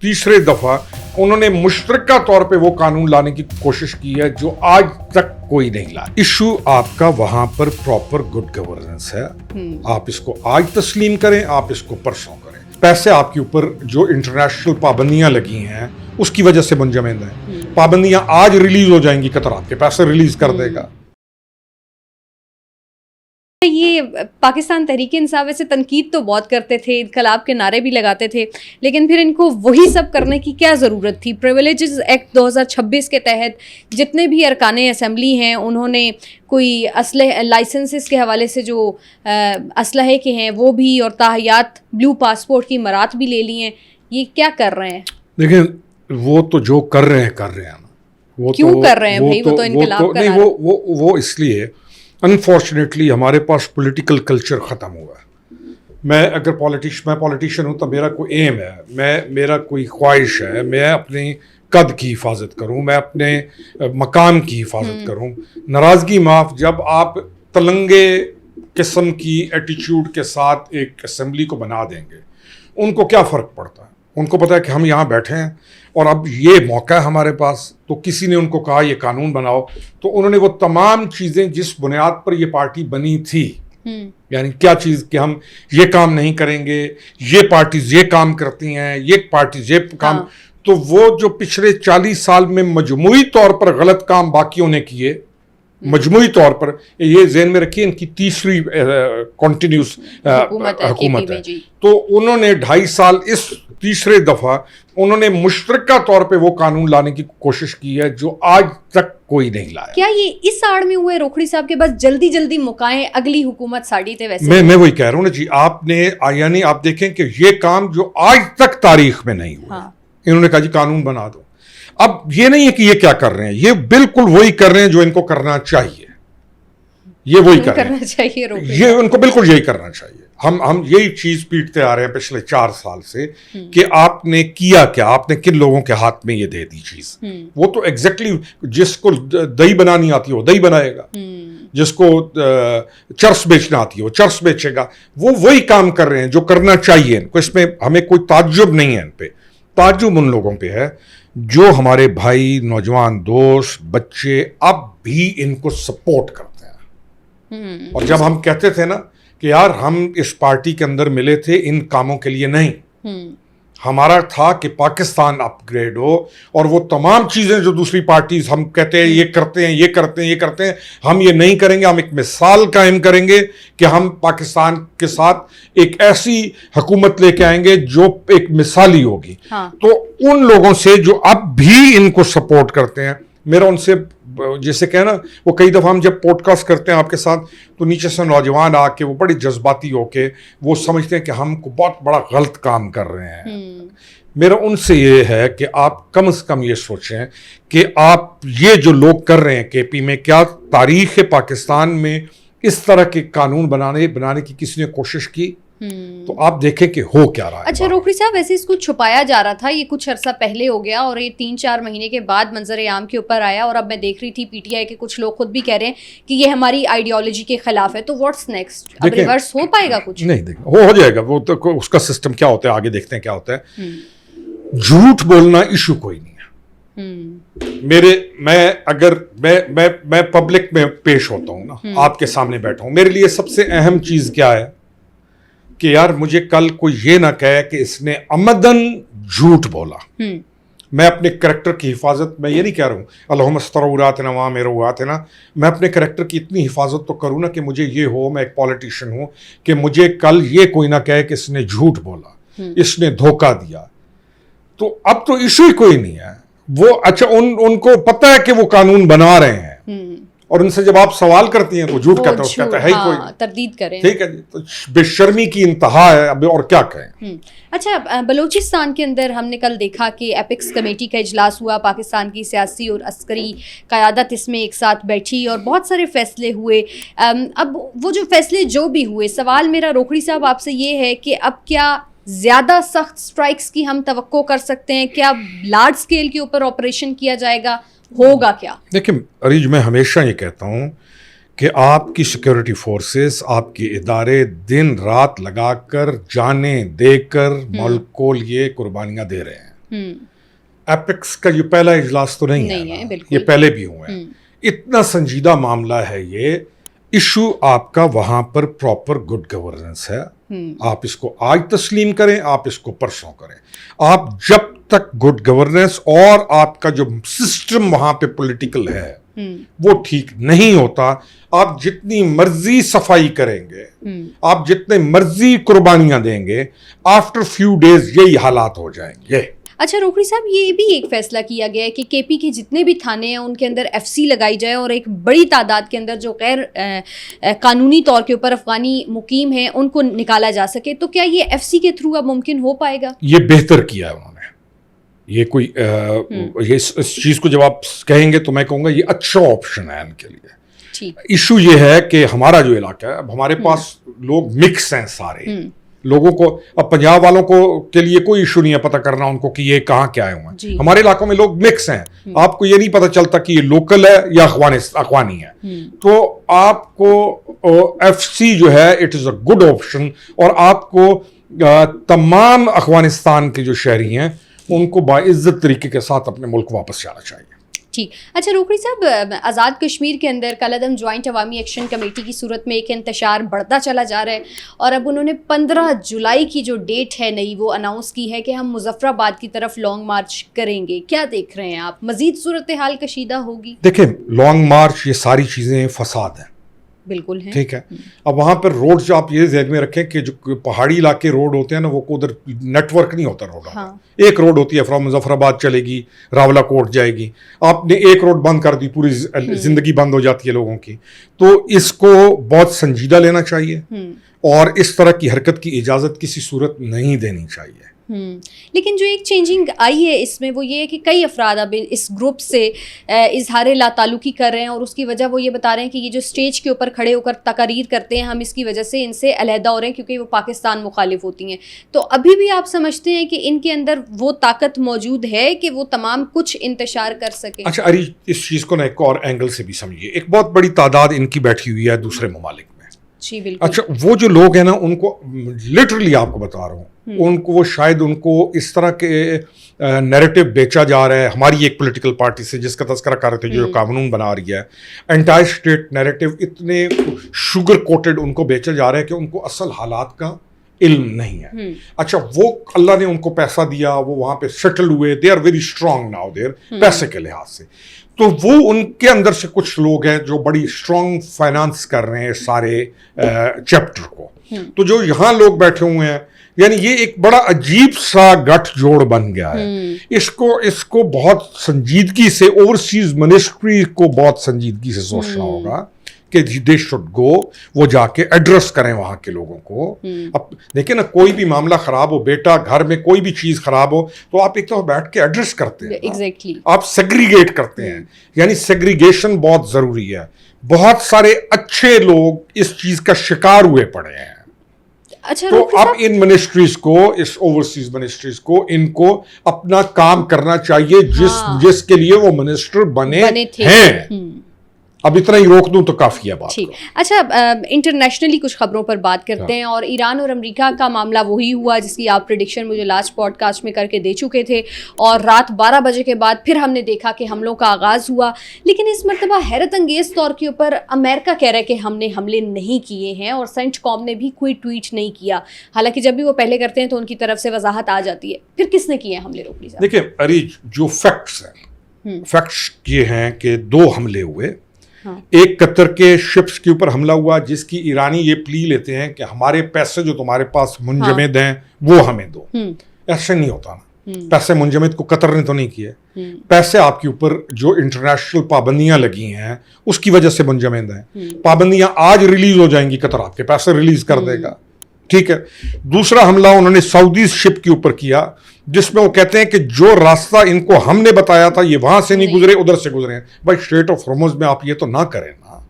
तीसरे दफा उन्होंने मुश्तरका तौर पे वो कानून लाने की कोशिश की है जो आज तक कोई नहीं लाया। इशू आपका वहां पर प्रॉपर गुड गवर्नेंस है। आप इसको आज तस्लीम करें, आप इसको परसों करें। पैसे आपके ऊपर जो इंटरनेशनल पाबंदियां लगी हैं उसकी वजह से मुंजमद है। पाबंदियां आज रिलीज हो जाएंगी, कतर आपके पैसे रिलीज कर देगा। ये पाकिस्तान तहरीक-ए-इंसाफ वैसे तनकीद तो बहुत करते थे, इनकलाब के नारे भी लगाते थे, लेकिन फिर इनको वही सब करने की क्या ज़रूरत थी? प्रिविलेजेस एक्ट 2026 के तहत जितने भी अरकान असम्बली हैं उन्होंने कोई असलह लाइसेंसेस के हवाले से जो असलहे के हैं वो भी, और ताहियात ब्लू पासपोर्ट की मरात भी ले ली हैं। ये क्या कर रहे हैं? देखिए वो तो जो कर रहे हैं ना, वो क्यों तो, कर रहे हैं भाई? वो तो इनकलाब का नारा। वो इसलिए अनफॉर्चुनेटली हमारे पास पॉलिटिकल कल्चर ख़त्म हुआ है। मैं पॉलिटिशियन हूँ तो मेरा कोई एम है, मेरा कोई ख्वाहिश है, मैं अपने कद की हिफाजत करूँ, मैं अपने मकाम की हिफाजत करूँ। नाराज़गी माफ़, जब आप तलंगे किस्म की एटीट्यूड के साथ एक असेंबली को बना देंगे, उनको क्या फ़र्क पड़ता है? उनको पता है कि हम यहाँ बैठे हैं और अब ये मौका है हमारे पास। तो किसी ने उनको कहा ये कानून बनाओ, तो उन्होंने वो तमाम चीज़ें जिस बुनियाद पर ये पार्टी बनी थी, यानी क्या चीज़ कि हम ये काम नहीं करेंगे, ये पार्टीज ये काम करती हैं, ये पार्टीज ये काम, तो वो जो पिछले 40 साल में मजमूई तौर पर गलत काम बाकियों ने किए, मजमूई तौर पर, ये ज़हन में रखिए इनकी तीसरी कॉन्टिन्यूस हुकूमत है। तो उन्होंने 2.5 साल इस तीसरे दफा उन्होंने मुश्तरका तौर पे वो कानून लाने की कोशिश की है जो आज तक कोई नहीं लाया। क्या ये इस आड़ में हुए रोखड़ी साहब के बस जल्दी मुकाएं, अगली हुकूमत साड़ी थे? वैसे मैं वही कह रहा हूँ ना जी, आपने यानी आप देखें कि ये काम जो आज तक तारीख में नहीं हुआ। इन्होंने कहा जी कानून बना दो। अब ये नहीं है कि ये क्या कर रहे हैं, ये बिल्कुल वही कर रहे हैं जो इनको करना चाहिए। ये वही करना चाहिए, ये उनको बिल्कुल यही करना चाहिए। हम यही चीज पीटते आ रहे हैं पिछले 4 साल से कि आपने किया क्या, आपने किन लोगों के हाथ में ये दे दी चीज। वो तो एग्जैक्टली जिसको दही बनानी आती है वो दही बनाएगा, जिसको चर्स बेचना आती है वो चर्स बेचेगा। वो वही काम कर रहे हैं जो करना चाहिए इनको। इसमें हमें कोई ताज्जुब नहीं है इन पे। ताज्जुब उन लोगों पे है जो हमारे भाई, नौजवान दोस्त, बच्चे अब भी इनको सपोर्ट करते हैं। और जब हम कहते थे ना कि यार हम इस पार्टी के अंदर मिले थे इन कामों के लिए नहीं, हमारा था कि पाकिस्तान अपग्रेड हो, और वो तमाम चीज़ें जो दूसरी पार्टीज हम कहते हैं ये करते हैं, ये करते हैं, ये करते हैं, हम ये नहीं करेंगे। हम एक मिसाल कायम करेंगे कि हम पाकिस्तान के साथ एक ऐसी हुकूमत लेके आएंगे जो एक मिसाली होगी। तो उन लोगों से जो अब भी इनको सपोर्ट करते हैं, मेरा उनसे जैसे कहना, वो कई दफ़ा हम जब पॉडकास्ट करते हैं आपके साथ तो नीचे से नौजवान आके वो बड़े जज्बाती होके वो समझते हैं कि हम को बहुत बड़ा गलत काम कर रहे हैं। मेरा उनसे ये है कि आप कम से कम ये सोचें कि आप ये जो लोग कर रहे हैं केपी में, क्या तारीख़ पाकिस्तान में इस तरह के कानून बनाने की किसी ने कोशिश की? तो आप देखें कि हो क्या रहा है। अच्छा रोखड़ी साहब, वैसे इसको छुपाया जा रहा था, ये कुछ अरसा पहले हो गया और ये 3-4 महीने के बाद मंजर आम के ऊपर आया, और अब मैं देख रही थी पीटीआई के कुछ लोग खुद भी कह रहे हैं कि ये हमारी आइडियोलॉजी के खिलाफ है। तो व्हाट्स नेक्स्ट? अब रिवर्स हो पाएगा कुछ? नहीं, देखो हो जाएगा। वो तो उसका सिस्टम क्या होता है आगे देखते हैं क्या होता है। झूठ बोलना इशू कोई नहीं है। मैं पब्लिक में पेश होता हूँ ना, आपके सामने बैठा हूँ, मेरे लिए सबसे अहम चीज क्या है कि यार मुझे कल कोई ये ना कहे कि इसने अमदन झूठ बोला। मैं अपने करैक्टर की हिफाजत, मैं ये नहीं कह रहा हूँ अल्लाहुम्मस्तरउरातना वा मेरुआतना, मैं अपने करैक्टर की इतनी हिफाजत तो करूँ ना कि मुझे ये हो, मैं एक पॉलिटिशियन हूँ, कि मुझे कल ये कोई ना कहे कि इसने झूठ बोला, इसने धोखा दिया। तो अब तो इशू ही कोई नहीं है। वो अच्छा उनको पता है कि वो कानून बना रहे हैं, और उनसे जब आप सवाल करती हैं तो झूठ कहते हैं, कहता है ही कोई तरदीद करें। ठीक है, तो बेशर्मी की इंतहा है, अब और क्या कहें। अच्छा, बलूचिस्तान के अंदर हमने कल देखा कि एपिक्स कमेटी का इजलास हुआ, पाकिस्तान की सियासी और अस्करी क़यादत इसमें एक साथ बैठी और बहुत सारे फैसले हुए। अब वो जो फैसले जो भी हुए, सवाल मेरा रोखड़ी साहब आपसे ये है कि अब क्या ज़्यादा सख्त स्ट्राइक्स की हम तवक्को कर सकते हैं? क्या लार्ज स्केल के ऊपर ऑपरेशन किया जाएगा? होगा क्या? देखिए अरीज, मैं हमेशा ये कहता हूँ कि आपकी सिक्योरिटी फोर्सेस, आपके इदारे दिन रात लगाकर, जाने देकर मुल्क को लिए कुर्बानियाँ दे रहे हैं। एपेक्स का ये पहला इजलास तो नहीं है ना, ये पहले भी हुए हैं। इतना संजीदा मामला है ये, इशू आपका वहां पर प्रॉपर गुड गवर्नेंस है। आप इसको आज तस्लीम करें, आप इसको परसों करें, आप जब तक गुड गवर्नेंस और आपका जो सिस्टम वहां पे पॉलिटिकल है वो ठीक नहीं होता, आप जितनी मर्जी सफाई करेंगे, आप जितने मर्जी कुर्बानियां देंगे, आफ्टर फ्यू डेज यही हालात हो जाएंगे। अच्छा रोकड़ी साहब, ये भी एक फैसला किया गया है कि केपी के जितने भी थाने हैं उनके अंदर एफसी लगाई जाए और एक बड़ी तादाद के अंदर जो गैर कानूनी तौर के ऊपर अफगानी मुकीम हैं उनको निकाला जा सके। तो क्या ये एफसी के थ्रू अब मुमकिन हो पाएगा? ये बेहतर किया है उन्होंने, ये कोई ये इस चीज़ को जब आप कहेंगे तो मैं कहूँगा ये अच्छा ऑप्शन है इनके लिए। इशू ये है कि हमारा जो इलाका है, अब हमारे पास लोग मिक्स हैं सारे लोगों को। अब पंजाब वालों को के लिए कोई इशू नहीं है पता करना उनको कि ये कहाँ क्या आए हुए हैं। हमारे इलाकों में लोग मिक्स हैं, आपको ये नहीं पता चलता कि ये लोकल है या अफगानी है। तो आपको एफसी जो है it is a good option, और आपको तमाम अफगानिस्तान के जो शहरी हैं उनको बाइज्जत तरीके के साथ अपने मुल्क वापस जाना चाहिए। ठीक। अच्छा रोकड़ी साहब, आज़ाद कश्मीर के अंदर कलअदम ज्वाइंट अवामी एक्शन कमेटी की सूरत में एक इंतशार बढ़ता चला जा रहा है, और अब उन्होंने 15 जुलाई की जो डेट है नई वो अनाउंस की है कि हम मुजफ्फराबाद की तरफ लॉन्ग मार्च करेंगे। क्या देख रहे हैं आप, मजीद सूरत हाल कशीदा होगी? देखिए, लॉन्ग मार्च ये सारी चीज़ें फसाद हैं, बिल्कुल है, ठीक है। अब वहाँ पर रोड जो आप ये ध्यान में रखें कि जो पहाड़ी इलाके रोड होते हैं ना, वो उधर नेटवर्क नहीं होता रोड। हाँ। एक रोड होती है फ्रॉम मुजफ्फराबाद चलेगी, रावलाकोट जाएगी, आपने एक रोड बंद कर दी, पूरी जिंदगी बंद हो जाती है लोगों की। तो इसको बहुत संजीदा लेना चाहिए और इस तरह की हरकत की इजाज़त किसी सूरत नहीं देनी चाहिए। लेकिन जो एक चेंजिंग आई है इसमें वो ये है कि कई अफराद अब इस ग्रुप से इजहार लाताल्लुकी कर रहे हैं, और उसकी वजह वो ये बता रहे हैं कि ये जो स्टेज के ऊपर खड़े होकर तकरीर करते हैं, हम इसकी वजह से इनसे अलहदा हो रहे हैं क्योंकि वो पाकिस्तान मुखालिफ होती हैं। तो अभी भी आप समझते हैं कि इनके अंदर वो ताकत मौजूद है कि वो तमाम कुछ इंतशार कर सकें? अच्छा अरी, इस चीज़ को ना एक और एंगल से भी समझिए। एक बहुत बड़ी तादाद इनकी बैठी हुई है दूसरे ममालिक में। जी बिल्कुल। अच्छा, वो जो लोग हैं ना, उनको लिटरली आपको बता रहा हूँ, उनको वो शायद उनको इस तरह के नैरेटिव बेचा जा रहा है हमारी एक पॉलिटिकल पार्टी से जिसका तस्करा कर रहे थे, जो कानून बना रही है, एंटायर स्टेट नैरेटिव, इतने शुगर कोटेड उनको बेचा जा रहा है कि उनको असल हालात का इल्म नहीं है। अच्छा, वो अल्लाह ने उनको पैसा दिया, वो वहाँ पे सेटल हुए, they are very strong now there, पैसे के लिहाज से। तो वो उनके अंदर से कुछ लोग हैं जो बड़ी स्ट्रांग फाइनेंस कर रहे हैं सारे चैप्टर को। तो जो यहाँ लोग बैठे हुए हैं, यानी ये एक बड़ा अजीब सा गठजोड़ बन गया है। इसको बहुत संजीदगी से, ओवरसीज मिनिस्ट्री को बहुत संजीदगी से सोचना होगा कि दे शुड गो, वो जाके एड्रेस करें वहाँ के लोगों को। अब देखिए ना, कोई भी मामला खराब हो, बेटा घर में कोई भी चीज़ खराब हो, तो आप एक तो बैठ के एड्रेस करते हैं। Exactly. आप सेग्रीगेट करते हैं, यानी सेग्रीगेशन बहुत ज़रूरी है। बहुत सारे अच्छे लोग इस चीज़ का शिकार हुए पड़े हैं। अच्छा, तो अब इन मिनिस्ट्रीज को, इस ओवरसीज मिनिस्ट्रीज को, इनको अपना काम करना चाहिए जिसके लिए वो मिनिस्टर बने हैं। अब इतना ही रोक दूं तो काफ़ी है बात। ठीक। अच्छा, इंटरनेशनली कुछ खबरों पर बात करते हैं, और ईरान और अमेरिका का मामला वही हुआ जिसकी आप प्रेडिक्शन मुझे लास्ट पॉडकास्ट में करके दे चुके थे, और रात 12 बजे के बाद फिर हमने देखा कि हमलों का आगाज़ हुआ। लेकिन इस मरतबा हैरत अंगेज़ तौर के ऊपर अमेरिका कह रहा है कि हमने हमले नहीं किए हैं, और सेंटकॉम ने भी कोई ट्वीट नहीं किया। हालांकि जब भी वो पहले करते हैं तो उनकी तरफ से वजाहत आ जाती है। फिर किसने किए हमले रोकड़ी साहब? देखिए अरीज, जो फैक्ट्स हैं, फैक्ट्स ये हैं कि 2 हमले हुए। एक कतर के शिप्स के ऊपर हमला हुआ जिसकी ईरानी ये प्ली लेते हैं कि हमारे पैसे जो तुम्हारे पास मुंजमद हैं वो हमें दो। ऐसे नहीं होता ना, पैसे मुंजमद को कतर ने तो नहीं किए, पैसे आपके ऊपर जो इंटरनेशनल पाबंदियां लगी हैं उसकी वजह से मुंजमद हैं। पाबंदियां आज रिलीज हो जाएंगी, कतर आपके पैसे रिलीज कर देगा, ठीक है। दूसरा हमला उन्होंने सऊदी शिप के ऊपर किया जिसमें वो कहते हैं कि जो रास्ता इनको हमने बताया था ये वहां से नहीं गुजरे, उधर से गुजरे हैं। भाई, स्ट्रेट ऑफ हॉर्मुज़ में आप ये तो ना करें ना।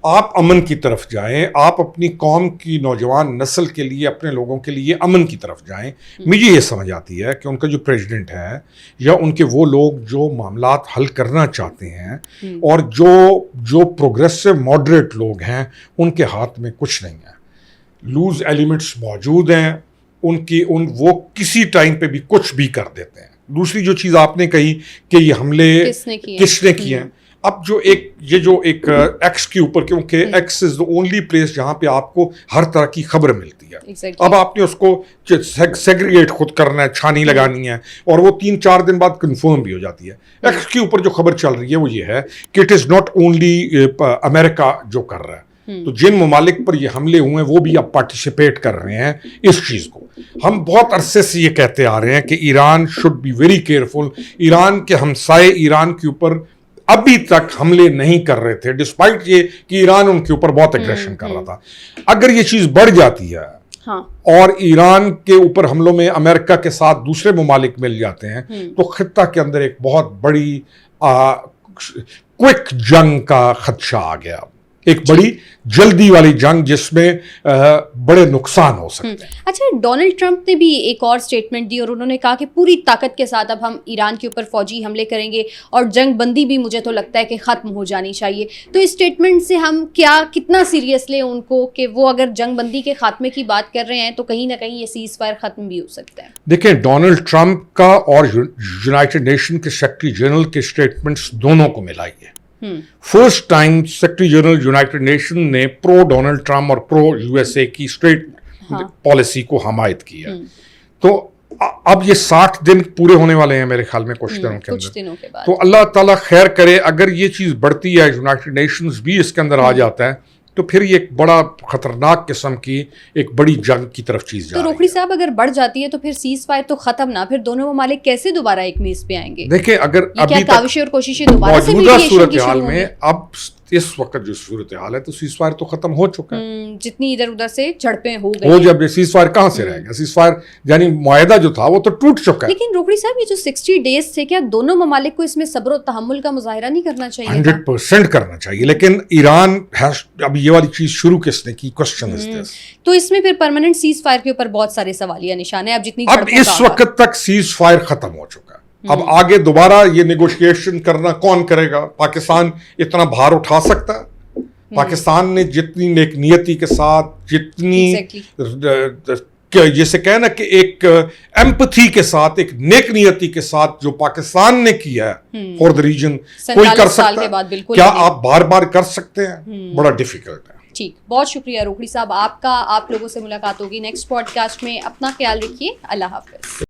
आप अमन की तरफ जाएं, आप अपनी कौम की नौजवान नस्ल के लिए, अपने लोगों के लिए अमन की तरफ जाएं। मुझे ये समझ आती है कि उनका जो प्रेसिडेंट है या उनके वो लोग जो मामलात हल करना चाहते हैं और जो प्रोग्रेसिव मॉडरेट लोग हैं, उनके हाथ में कुछ नहीं है। लूज एलिमेंट्स मौजूद हैं, वो किसी टाइम पे भी कुछ भी कर देते हैं। دوسری جو چیز آپ نے کہی کہ یہ حملے کس نے کیے ہیں، اب جو ایک ایکس کے اوپر، کیونکہ x is the only place جہاں پہ آپ کو ہر طرح کی خبر ملتی ہے، اب آپ نے اس کو سیگریگیٹ خود کرنا ہے، چھانی لگانی ہے، اور وہ 3-4 دن بعد کنفرم بھی ہو جاتی ہے۔ ایکس کے اوپر جو خبر چل رہی ہے وہ یہ ہے کہ اٹ از ناٹ اونلی امریکہ جو کر رہا ہے، تو جن ممالک پر یہ حملے ہوئے ہیں وہ بھی اب پارٹیسپیٹ کر رہے ہیں اس چیز کو۔ ہم بہت عرصے سے یہ کہتے آ رہے ہیں کہ Iran should be very careful, Iran کے ہمسائے ایران کے اوپر ابھی تک حملے نہیں کر رہے تھے، ڈسپائٹ یہ کہ ایران ان کے اوپر بہت اگریشن کر رہا تھا۔ اگر یہ چیز بڑھ جاتی ہے اور ایران کے اوپر حملوں میں امریکہ کے ساتھ دوسرے ممالک مل جاتے ہیں تو خطہ کے اندر ایک بہت بڑی کوئک جنگ کا خدشہ آ گیا، ایک بڑی جلدی والی جنگ جس میں بڑے نقصان ہو سکتے ہیں۔ اچھا، ڈونلڈ ٹرمپ نے بھی ایک اور سٹیٹمنٹ دی اور انہوں نے کہا کہ پوری طاقت کے ساتھ اب ہم ایران کے اوپر فوجی حملے کریں گے اور جنگ بندی بھی مجھے تو لگتا ہے کہ ختم ہو جانی چاہیے۔ تو اس سٹیٹمنٹ سے ہم کتنا سیریس لیں ان کو کہ وہ اگر جنگ بندی کے خاتمے کی بات کر رہے ہیں تو کہیں نہ کہیں یہ سیز فائر ختم بھی ہو سکتا ہے؟ دیکھیں، ڈونلڈ ٹرمپ کا اور یونائٹڈ نیشن کے سیکرٹری جنرل کے سٹیٹمنٹس دونوں کو ملائیے۔ First time secretary general United Nation نے پرو ڈونلڈ ٹرمپ اور پرو یو ایس اے کی اسٹریٹ پالیسی کو حمایت کی ہے۔ تو اب یہ 60 دن پورے ہونے والے ہیں میرے خیال میں کچھ دنوں کے اندر، تو اللہ تعالیٰ خیر کرے اگر یہ چیز بڑھتی ہے، یونائٹڈ نیشنز بھی اس کے اندر آ جاتا ہے تو پھر یہ ایک بڑا خطرناک قسم کی ایک بڑی جنگ کی طرف چیز جا رہی ہے۔ تو روکھڑی صاحب اگر بڑھ جاتی ہے تو پھر سیز فائر تو ختم نہ، پھر دونوں ممالک کیسے دوبارہ ایک میز پہ آئیں گے؟ دیکھیں، اگر ابھی کاوشیں اور کوششیں دوبارہ سے موجودہ صورتحال میں اب اس وقت جو صورتحال ہے تو سیز فائر تو ختم ہو چکا ہے، جتنی ادھر ادھر سے جھڑپیں ہو گئی، وہ جب سیز فائر کہاں سے رہے گا؟ سیز فائر یعنی معاہدہ جو تھا وہ تو ٹوٹ چکا ہے۔ لیکن روکڑی صاحب، یہ جو 60 ڈیز تھے، کیا دونوں ممالک کو اس میں صبر و تحمل کا مظاہرہ نہیں کرنا چاہیے؟ 100% کرنا چاہیے، لیکن ایران اب یہ والی چیز شروع کس نے کی؟ کوسچن از دس۔ تو اس میں پھر پرماننٹ سیز فائر کے اوپر بہت سارے سوالیہ نشان ہیں۔ اب اس وقت تک سیز فائر ختم ہو چکا ہے، اب آگے دوبارہ یہ نیگوشیشن کرنا کون کرے گا؟ پاکستان اتنا بھار اٹھا سکتا ہے؟ پاکستان نے جتنی نیک نیتی کے ساتھ، جتنی جیسے کہنا کہ ایک ایمپتھی کے ساتھ، ایک نیک نیتی کے ساتھ جو پاکستان نے کیا ہے فور دا ریجن، کوئی کر سکتا ہے؟ کیا آپ بار بار کر سکتے ہیں؟ بڑا ڈیفیکلٹ ہے۔ ٹھیک، بہت شکریہ روکھڑی صاحب آپ کا۔ آپ لوگوں سے ملاقات ہوگی نیکسٹ پوڈ کاسٹ میں۔ اپنا خیال رکھیے، اللہ حافظ۔